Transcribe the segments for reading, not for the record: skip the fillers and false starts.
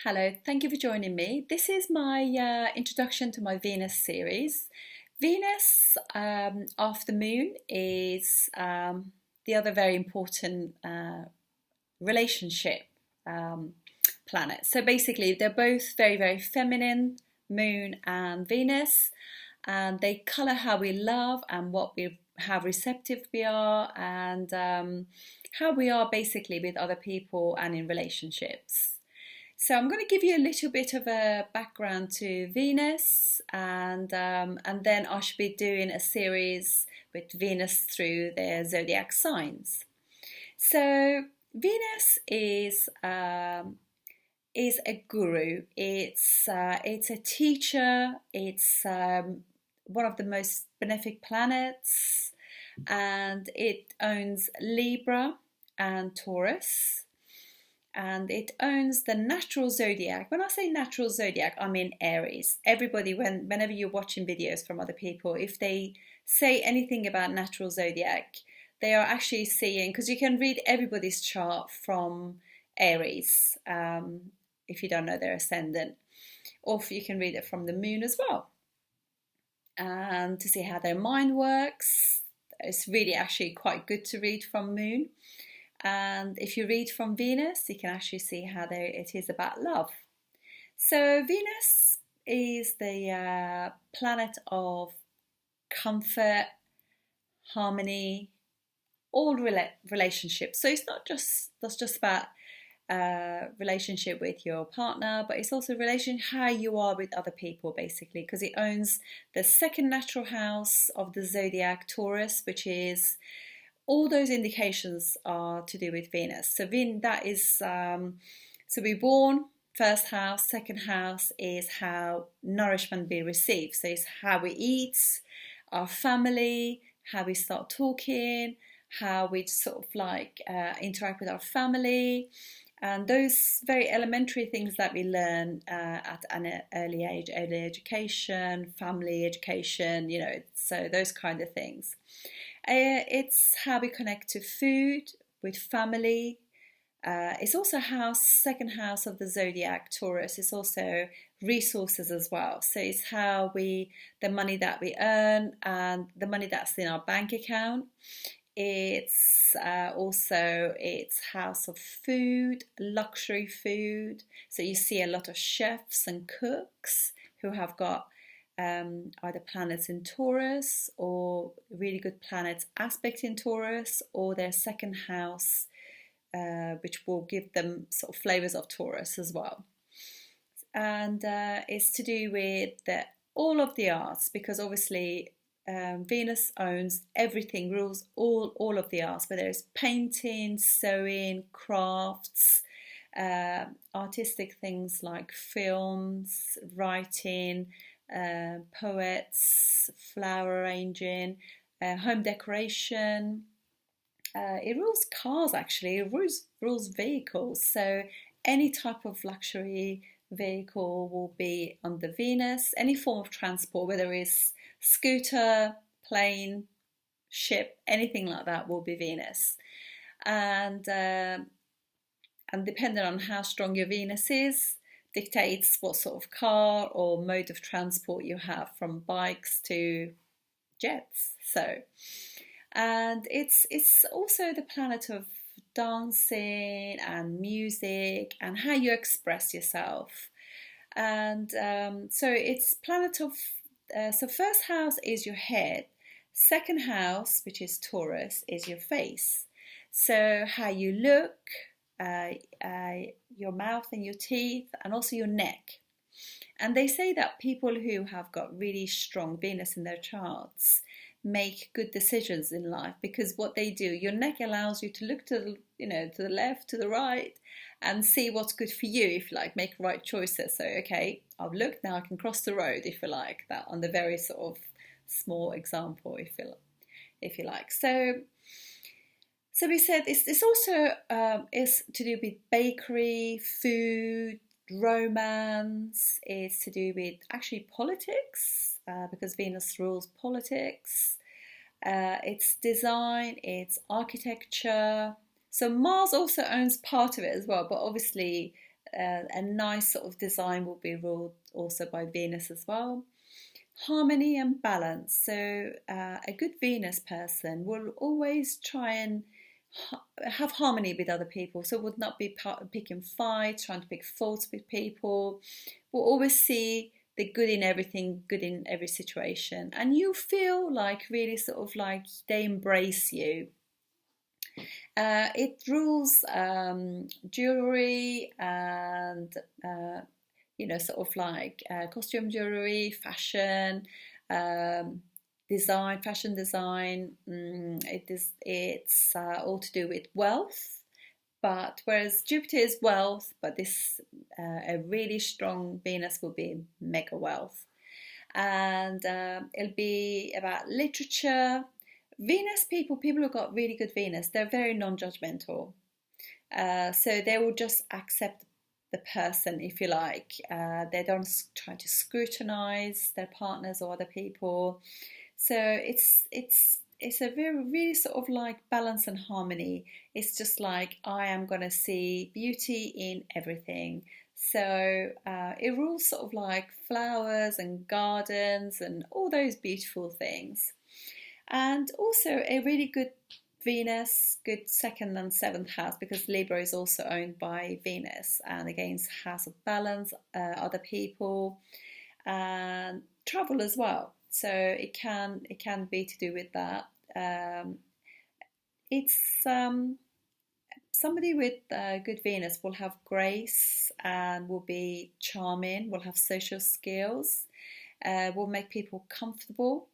Hello, thank you for joining me. This is my introduction to my Venus series. Venus after the moon is the other very important relationship um, planet. So basically, they're both very, very feminine, Moon and Venus, and they color how we love and how receptive we are, and how we are basically with other people and in relationships. So I'm going to give you a little bit of a background to Venus, and then I should be doing a series with Venus through their zodiac signs. So Venus is a guru. It's a teacher. It's one of the most benefic planets, and it owns Libra and Taurus, and it owns the natural zodiac. When I say natural zodiac, I mean Aries. Everybody, whenever you're watching videos from other people, if they say anything about natural zodiac, they are actually seeing, because you can read everybody's chart from Aries, if you don't know their ascendant, or if you can read it from the moon as well, and to see how their mind works. It's really actually quite good to read from moon. And if you read from Venus, you can actually see how it is about love. So Venus is the planet of comfort, harmony, all relationships. So it's not just about relationship with your partner, but it's also how you are with other people, basically, because it owns the second natural house of the zodiac, Taurus, which is all those indications are to do with Venus. So that is so we're born. First house, second house is how nourishment be received. So it's how we eat, our family, how we start talking, how we sort of like interact with our family, and those very elementary things that we learn at an early age, early education, family education, so those kind of things. It's how we connect to food, with family. It's also second house of the zodiac, Taurus. It's also resources as well. So it's how the money that we earn and the money that's in our bank account. It's also its house of food, luxury food. So you see a lot of chefs and cooks who have got either planets in Taurus or really good planets aspect in Taurus, or their second house, which will give them sort of flavors of Taurus as well. And it's to do with all of the arts, because obviously Venus owns everything, rules all of the arts, whether it's painting, sewing, crafts, artistic things like films, writing, poets, flower arranging, home decoration. It rules cars, actually. It rules vehicles. So any type of luxury vehicle will be under Venus. Any form of transport, whether it's scooter, plane, ship, anything like that, will be Venus. And depending on how strong your Venus is, dictates what sort of car or mode of transport you have, from bikes to jets. And it's also the planet of dancing and music and how you express yourself. And so it's planet of so first house is your head, second house, which is Taurus, is your face. So how you look, your mouth and your teeth, and also your neck. And they say that people who have got really strong Venus in their charts make good decisions in life, because what they do, your neck allows you to look to the left, to the right, and see what's good for you, if you like, make right choices. So okay, I've looked, now I can cross the road, if you like, that on the very sort of small example, if you like. So we said this also is to do with bakery, food, romance. It's to do with actually politics, because Venus rules politics. It's design, it's architecture. So Mars also owns part of it as well, but obviously a nice sort of design will be ruled also by Venus as well. Harmony and balance. So a good Venus person will always try and have harmony with other people. So would not be picking fights, trying to pick faults with people. Will always see the good in everything, good in every situation, and you feel like really sort of like they embrace you. It rules jewelry and sort of like costume jewelry, fashion, um, design, fashion design. It's all to do with wealth. But whereas Jupiter is wealth, but this a really strong Venus will be mega wealth, and it'll be about literature. Venus people who've got really good Venus, they're very non-judgmental. So they will just accept the person, if you like. They don't try to scrutinize their partners or other people. So it's a very really sort of like balance and harmony. It's just like I am going to see beauty in everything. So it rules sort of like flowers and gardens and all those beautiful things. And also a really good Venus, good second and seventh house, because Libra is also owned by Venus, and again, house of balance, other people, and travel as well. So it can be to do with that. It's somebody with good Venus will have grace and will be charming, will have social skills, will make people comfortable,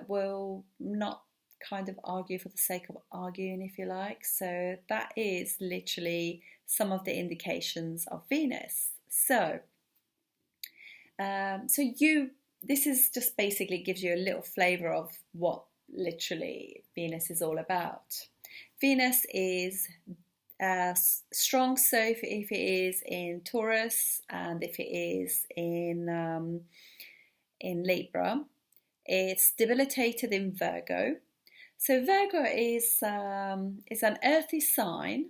will not kind of argue for the sake of arguing, if you like. So that is literally some of the indications of Venus. So this is just basically gives you a little flavor of what literally Venus is all about. Venus is strong, so if it is in Taurus and if it is in Libra, it's debilitated in Virgo. So Virgo is an earthy sign.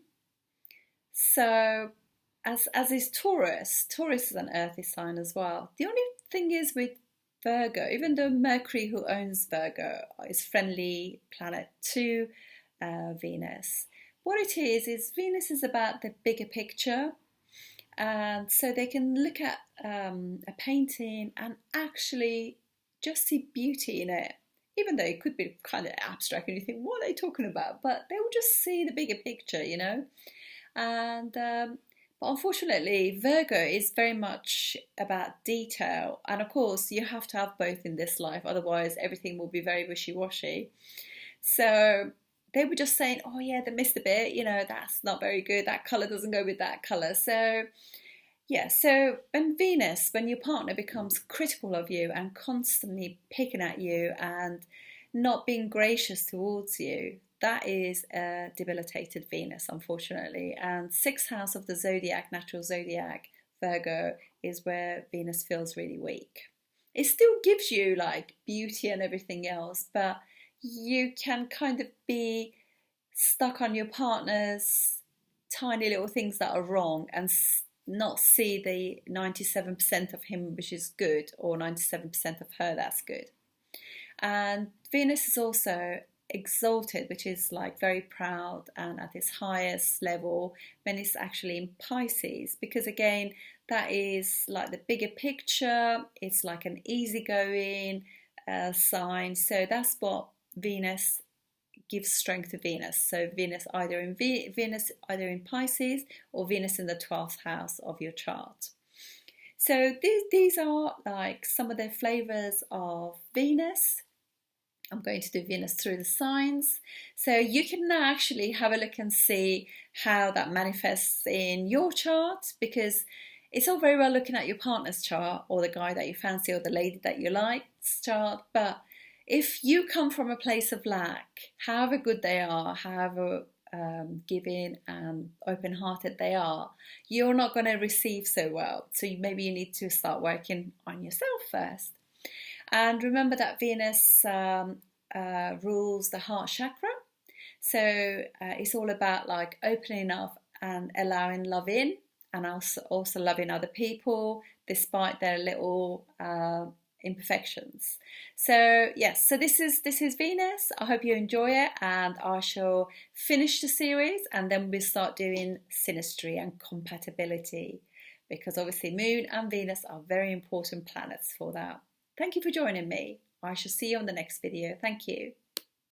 So as is Taurus. Taurus is an earthy sign as well. The only thing is with Virgo, even though Mercury, who owns Virgo, is friendly planet to Venus, what it is Venus is about the bigger picture. And so they can look at a painting and actually just see beauty in it, even though it could be kind of abstract and you think, what are they talking about? But they will just see the bigger picture, And but unfortunately, Virgo is very much about detail, and of course, you have to have both in this life, otherwise, everything will be very wishy-washy. So they were just saying, oh yeah, they missed a bit, that's not very good, that colour doesn't go with that colour. So yeah, so when your partner becomes critical of you and constantly picking at you and not being gracious towards you, that is a debilitated Venus, unfortunately. And sixth house of the zodiac, natural zodiac, Virgo, is where Venus feels really weak. It still gives you like beauty and everything else, but you can kind of be stuck on your partner's tiny little things that are wrong and not see the 97% of him which is good, or 97% of her that's good. And Venus is also exalted, which is like very proud and at its highest level when it's actually in Pisces, because again, that is like the bigger picture. It's like an easygoing sign. So that's what Venus gives strength to Venus. So Venus either in Pisces or Venus in the 12th house of your chart. So these are like some of the flavors of Venus. I'm going to do Venus through the signs. So you can now actually have a look and see how that manifests in your chart, because it's all very well looking at your partner's chart or the guy that you fancy or the lady that you like's chart, but if you come from a place of lack, however good they are, however giving and open-hearted they are, you're not going to receive so well. So maybe you need to start working on yourself first. And remember that Venus rules the heart chakra. So it's all about like opening up and allowing love in and also loving other people despite their little imperfections. So yes, so this is Venus. I hope you enjoy it, and I shall finish the series and then we'll start doing synastry and compatibility, because obviously Moon and Venus are very important planets for that. Thank you for joining me. I shall see you on the next video. Thank you.